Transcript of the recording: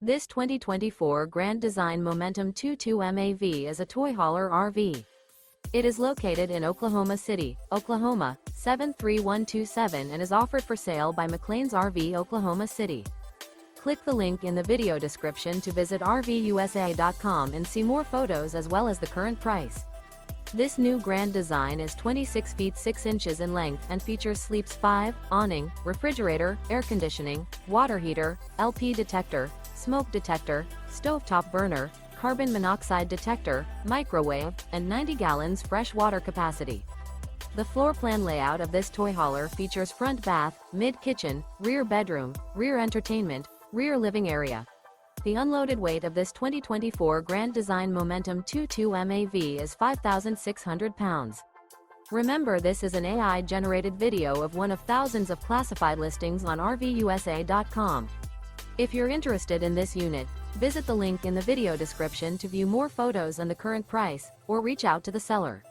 This 2024 Grand Design Momentum 22 MAV is a toy hauler RV. It is located in Oklahoma City, Oklahoma, 73127 and is offered for sale by McClain's RV Oklahoma City. Click the link in the video description to visit RVUSA.com and see more photos as well as the current price. This new Grand Design is 26 feet 6 inches in length and features Sleeps 5, awning, refrigerator, air conditioning, water heater, LP detector, smoke detector, stovetop burner, carbon monoxide detector, microwave, and 90 gallons fresh water capacity. The floor plan layout of this toy hauler features front bath, mid-kitchen, rear bedroom, rear entertainment, rear living area. The unloaded weight of this 2024 Grand Design Momentum 22 MAV is 5,600 pounds. Remember, this is an AI-generated video of one of thousands of classified listings on RVUSA.com. If you're interested in this unit, visit the link in the video description to view more photos and the current price, or reach out to the seller.